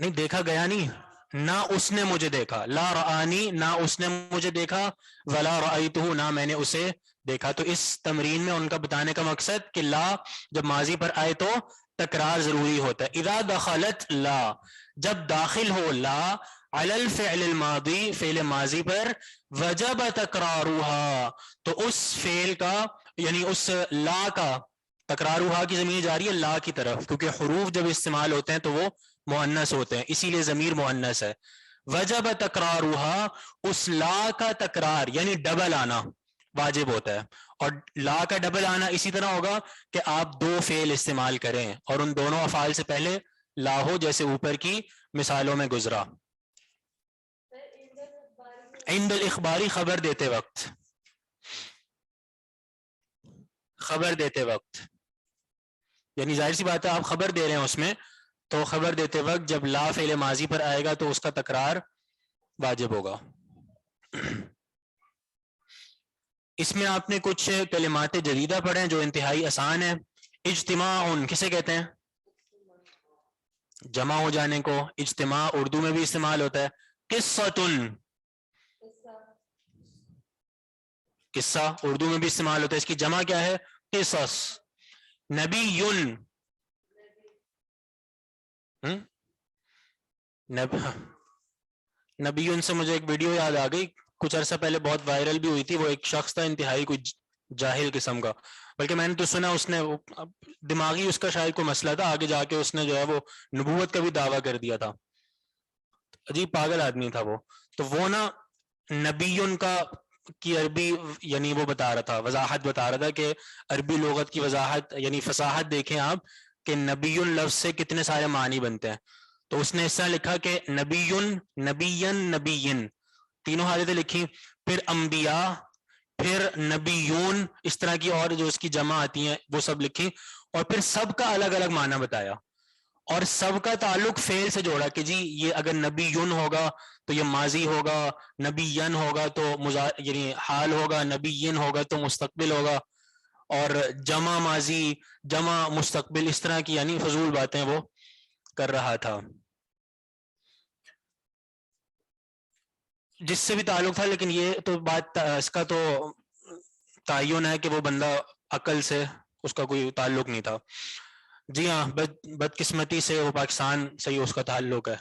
نہیں دیکھا گیا نہیں، نہ اس نے مجھے دیکھا. لا رآنی نہ اس نے مجھے دیکھا، ولا رأیتہ نہ میں نے اسے دیکھا. تو اس تمرین میں ان کا بتانے کا مقصد کہ لا جب ماضی پر آئے تو تکرار ضروری ہوتا ہے. اذا دخلت لا جب داخل ہو لا علی الفعل الماضی فعل ماضی پر وجب تکرارها تو اس فعل کا یعنی اس لا کا تکرارها کی ضمیر جاری ہے لا کی طرف، کیونکہ حروف جب استعمال ہوتے ہیں تو وہ مؤنث ہوتے ہیں، اسی لیے ضمیر مؤنث ہے. وجب تکرارها اس لا کا تکرار یعنی ڈبل آنا واجب ہوتا ہے. اور لا کا ڈبل آنا اسی طرح ہوگا کہ آپ 2 فعل استعمال کریں اور ان دونوں افعال سے پہلے لا ہو، جیسے اوپر کی مثالوں میں گزرا. عند الاخباری خبر دیتے وقت، خبر دیتے وقت یعنی ظاہر سی بات ہے آپ خبر دے رہے ہیں اس میں، تو خبر دیتے وقت جب لا فعل ماضی پر آئے گا تو اس کا تکرار واجب ہوگا. اس میں آپ نے کچھ کلمات جدیدہ پڑھے ہیں جو انتہائی آسان ہیں. اجتماع کسے کہتے ہیں؟ جمع ہو جانے کو. اجتماع اردو میں بھی استعمال ہوتا ہے. قصۃ قصہ اردو میں بھی استعمال ہوتا ہے، اس کی جمع کیا ہے؟ قصص. نبی نبی سے مجھے ایک ویڈیو یاد آ گئی کچھ عرصہ پہلے، بہت وائرل بھی ہوئی تھی. وہ ایک شخص تھا انتہائی کوئی جاہل قسم کا، بلکہ میں نے تو سنا اس نے دماغی اس کا شاید کوئی مسئلہ تھا، آگے جا کے اس نے جو ہے وہ نبوت کا بھی دعویٰ کر دیا تھا. عجیب پاگل آدمی تھا وہ. تو وہ نا نبی کا کی عربی یعنی وہ بتا رہا تھا، وضاحت بتا رہا تھا کہ عربی لغت کی وضاحت یعنی فصاحت دیکھیں آپ کہ نبی لفظ سے کتنے سارے معنی بنتے ہیں. تو اس نے اس طرح لکھا کہ نبی، نبین، نبیین، تینوں حالتیں لکھی، پھر انبیاء، پھر نبیون، اس طرح کی اور جو اس کی جمع آتی ہیں وہ سب لکھی، اور پھر سب کا الگ الگ معنی بتایا، اور سب کا تعلق فعل سے جوڑا کہ جی یہ اگر نبیون ہوگا تو یہ ماضی ہوگا، نبیین ہوگا تو یعنی حال ہوگا، نبیین ہوگا تو مستقبل ہوگا، اور جمع ماضی، جمع مستقبل، اس طرح کی یعنی فضول باتیں وہ کر رہا تھا جس سے بھی تعلق تھا. لیکن یہ تو بات اس کا تو تعین ہے کہ وہ بندہ عقل سے اس کا کوئی تعلق نہیں تھا. جی ہاں، بدقسمتی سے وہ پاکستان سے ہی اس کا تعلق ہے.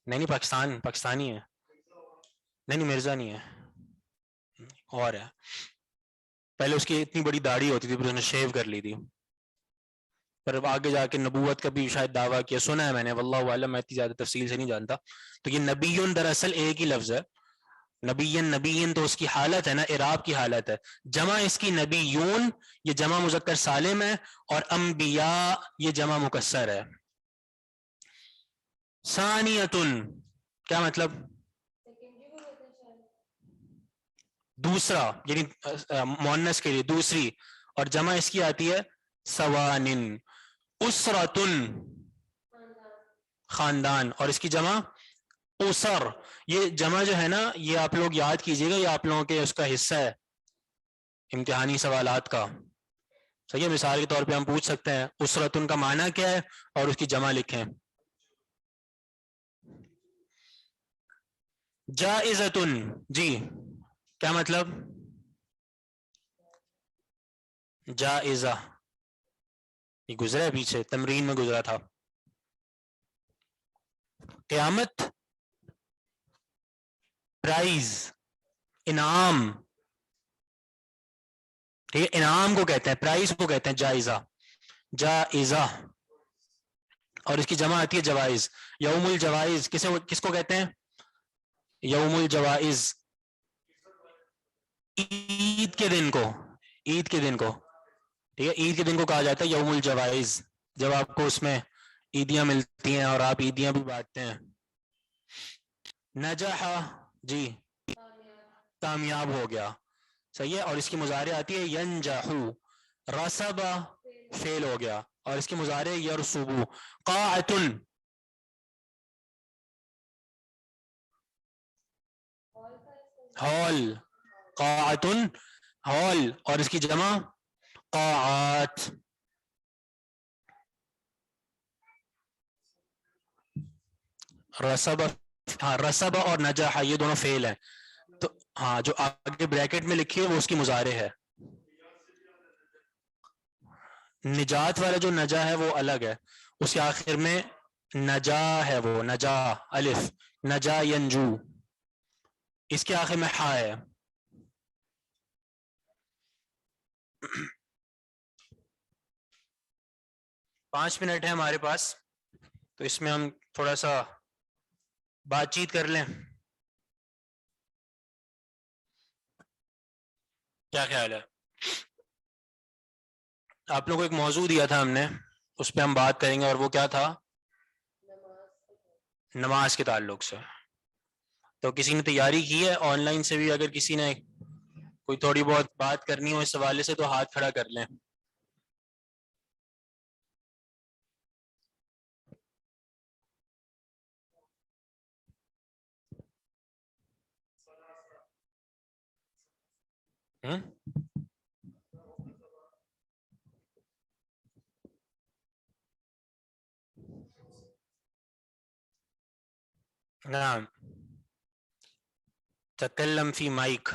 نہیں پاکستانی ہے. نہیں مرزا نہیں ہے، اور ہے. پہلے اس کی اتنی بڑی داڑھی ہوتی تھی، پھر اس نے شیو کر لی تھی، پر آگے جا کے نبوت کا بھی شاید دعویٰ کیا، سنا ہے میں نے، واللہ عالم، میں اتنی زیادہ تفصیل سے نہیں جانتا. تو یہ نبیون دراصل ایک ہی لفظ ہے. نبیین تو اس کی حالت ہے نا، اعراب کی حالت ہے. جمع اس کی نبیون، یہ جمع مذکر سالم ہے، اور انبیاء یہ جمع مکسر ہے. ثانیتن کیا مطلب؟ دوسرا، یعنی مؤنث کے لیے دوسری، اور جمع اس کی آتی ہے سوانن. اسرتن خاندان، اور اس کی جمع اسر. یہ جمع جو ہے نا، یہ آپ لوگ یاد کیجئے گا، یہ آپ لوگوں کے اس کا حصہ ہے امتحانی سوالات کا. صحیح ہے، مثال کے طور پہ ہم پوچھ سکتے ہیں اسرتن کا معنی کیا ہے اور اس کی جمع لکھیں. جائزتن، جی کیا مطلب؟ جائزہ، یہ گزرا ہے پیچھے، تمرین میں گزرا تھا. قیامت، پرائز، انعام، ٹھیک ہے، انعام کو کہتے ہیں، پرائز کو کہتے ہیں جائزہ. جائزہ، اور اس کی جمع آتی ہے جوائز. یوم الجوائز کس کو کہتے ہیں؟ یوم الجوائز، عید کے دن کو، عید کے دن کو، ٹھیک ہے، عید کے دن کو کہا جاتا ہے یوم الجوائز، جب آپ کو اس میں عیدیاں ملتی ہیں اور آپ عیدیاں بھی بانٹتے ہیں. نجح، جی کامیاب ہو گیا، صحیح ہے، اور اس کی مضارع آتی ہے ینجحو. رسب فعل ہو گیا، اور اس کی مضارع یرسبو. قاعتن، ہال، قاعتن ہال، اور اس کی جمع قاعات. رسب، ہاں رسب اور نجح یہ دونوں فعل ہیں. تو ہاں جو آگے بریکٹ میں لکھی ہے وہ اس کی مضارع ہے. نجات والا جو نجا ہے وہ الگ ہے، اس کے آخر میں نجا ہے، وہ نجا الف، نجا ینجو، اس کے آخر میں ہا ہے. پانچ منٹ ہے ہمارے پاس، تو اس میں ہم تھوڑا سا بات چیت کر لیں. کیا خیال ہے؟ آپ لوگوں کو ایک موضوع دیا تھا ہم نے، اس پہ ہم بات کریں گے، اور وہ کیا تھا؟ نماز کے تعلق سے. تو کسی نے تیاری کی ہے آن لائن سے بھی؟ اگر کسی نے کوئی تھوڑی بہت بات کرنی ہو اس حوالے سے تو ہاتھ کھڑا کر لیں. نعم، تکلم فی مائک.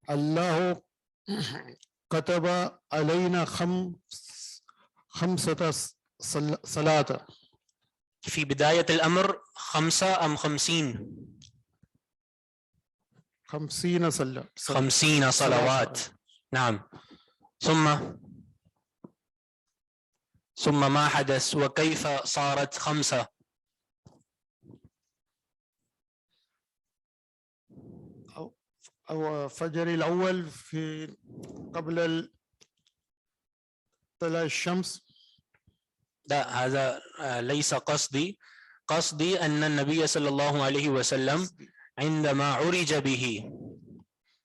اللہ كتب علينا خمسة صلاة. فی بدایت الامر 5 ام 50؟ 50 صلاة. 50 صلوات. نعم. ثم ثم ما حدث وكيف صارت 5. أو فجر الأول في قبل طلوع الشمس. لا، هذا ليس قصدي. قصدي أن النبي صلى الله عليه وسلم عندما عرج به،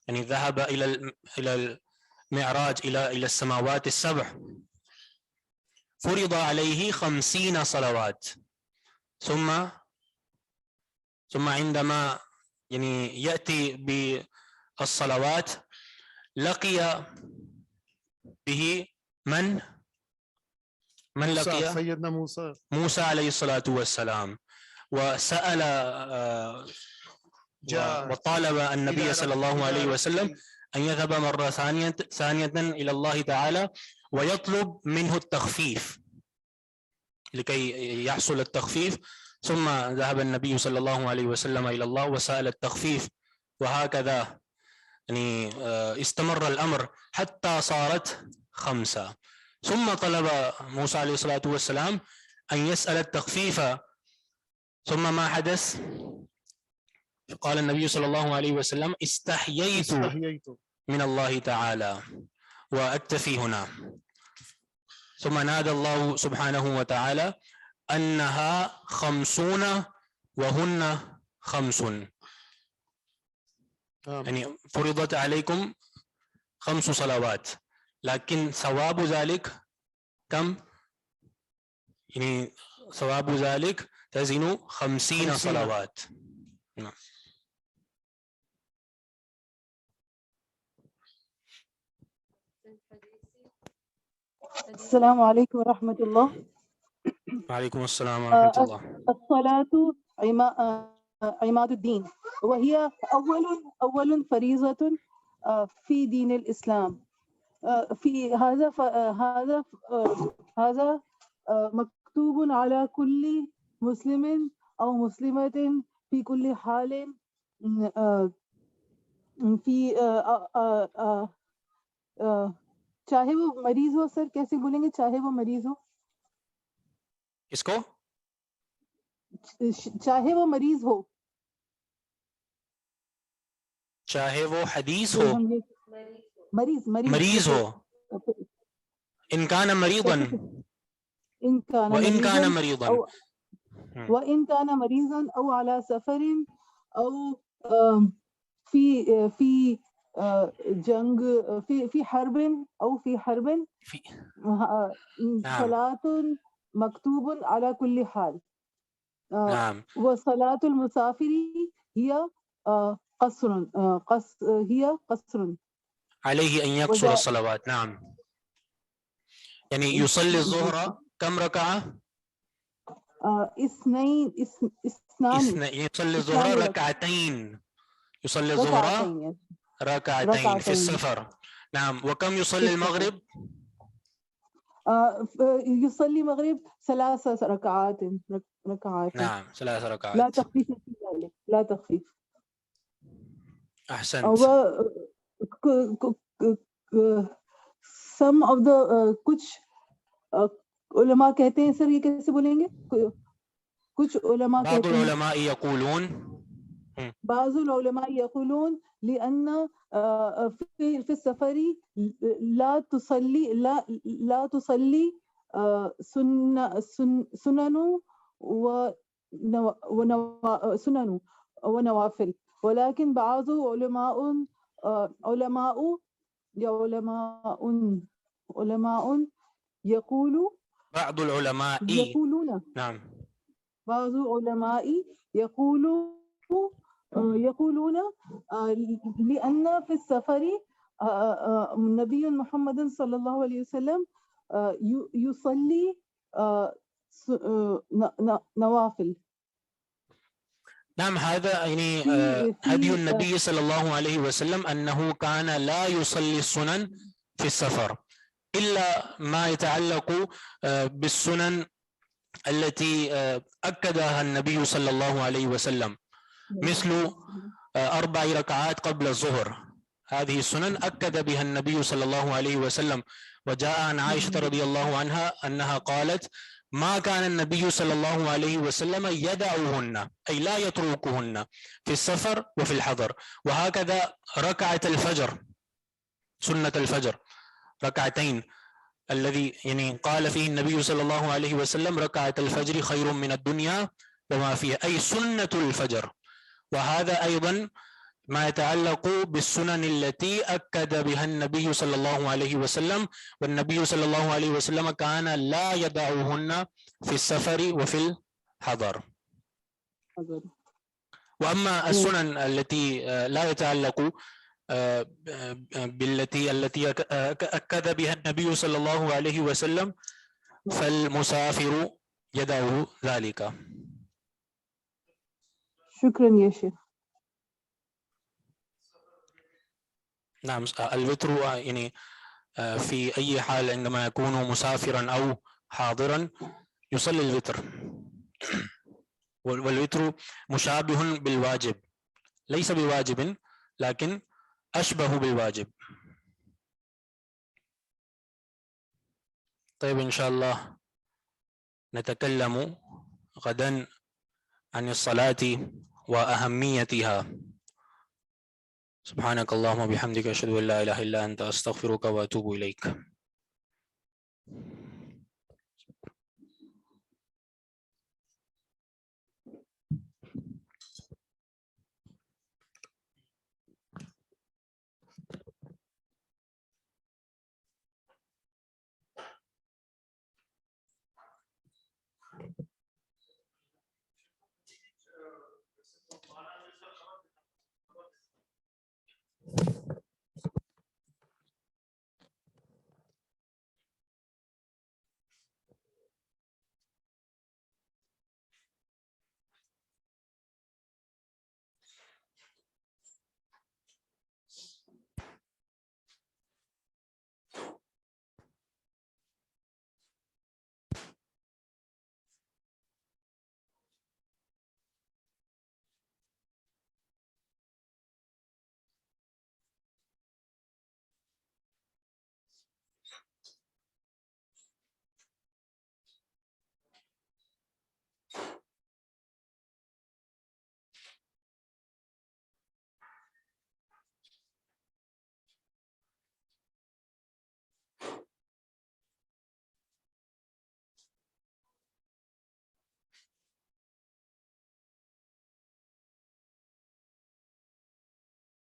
يعني ذهب إلى المعراج إلى السماوات السبع، فرض عليه 50 صلوات، ثم عندما يعني يأتي بالصلوات لقي به من لقي؟ سيدنا موسى عليه الصلاة والسلام، وسأل وطالب النبي صلى الله عليه وسلم أن يذهب مرة ثانية إلى الله تعالى ويطلب منه التخفيف لكي يحصل التخفيف، ثم ذهب النبي صلى الله عليه وسلم إلى الله وسأل التخفيف، وهكذا يعني استمر الأمر حتى صارت 5. ثم طلب موسى عليه الصلاة والسلام أن يسأل التخفيف، ثم ما حدث؟ قال النبي صلى الله عليه وسلم استحييت من الله تعالى وأكتفي هنا. ثم نادى الله سبحانه وتعالى أنها 50 وهن 5، يعني فرضت عليكم 5 صلوات، لكن ثواب ذلك كم؟ يعني ثواب ذلك تزن 50 صلوات. نعم. السلام عليكم ورحمة الله. وعليكم السلام ورحمة الله. الصلاة عماد الدين، وهي أول فريضة في دين الإسلام. في هذا مكتوب على كل مسلم أو مسلمة في كل حال، في چاہے وہ مریض ہو. سر کیسے بولیں گے چاہے وہ مریض ہو؟ اس کو چاہے وہ مریض ہو، چاہے وہ حدیث ہو، مریض ہو، ان کان مریضا وان کان مریضا وإن كان مريضا أو على سفر أو في جنگ في حرب أو في حرب، صلاة مكتوب على كل حال. نعم. وصلاة المسافر هي قصر، هي قصر عليه أن يقصر الصلوات. نعم، يعني يصلي الظهر كم ركعة؟ 2. يصلي الظهر ركعتين، يصلي الظهر ركعتين في السفر. نعم. وكم يصلي المغرب؟ يصلي المغرب 3 ركعات. نعم، 3 ركعات. لا تخفيف في ذلك، لا تخفيف. أحسنت. some of the کچھ علماء کہتے ہیں، سر یہ کیسے بولیں گے؟ کچھ علماء بعض العلماء يقولون بعض العلماء يقولون لأن في السفر لا تصلي سنن ونوافل، ولكن بعض علماء يقولون بعض العلماء نعم، بعض علماء يقولون لأن في السفر النبي محمد صلى الله عليه وسلم يصلي نوافل. نعم، هذا يعني هدي النبي صلى الله عليه وسلم أنه كان لا يصلي السنن في السفر إلا ما يتعلق بالسنن التي أكدها النبي صلى الله عليه وسلم، مثل 4 ركعات قبل الظهر، هذه السنن أكد بها النبي صلى الله عليه وسلم. وجاء عن عائشة رضي الله عنها أنها قالت ما كان النبي صلى الله عليه وسلم يدعوهن أي لا يتركهن في السفر وفي الحضر. وهكذا ركعة الفجر سنة الفجر ركعتين الذي يعني قال فيه النبي صلى الله عليه وسلم ركعة الفجر خير من الدنيا وما فيها أي سنة الفجر. وهذا أيضا ما يتعلق بالسنن التي أكد بها النبي صلى الله عليه وسلم. والنبي صلى الله عليه وسلم كان لا يدعوهن في السفر وفي الحضر. وأما السنن التي لا يتعلق التي أكد بها النبي صلى الله عليه وسلم فالمسافر يدعو ذلك. شكرا يا شيخ. نعم الوتر يعني في أي حال عندما يكون مسافرا أو حاضرا يصلي الوتر. والوتر مشابه بالواجب ليس بواجب لكن أشبه بالواجب. طيب إن شاء الله نتكلم غدا عن الصلاة وأهميتها. سبحانك اللهم وبحمدك أشهد أن لا إله إلا أنت أستغفرك وأتوب إليك.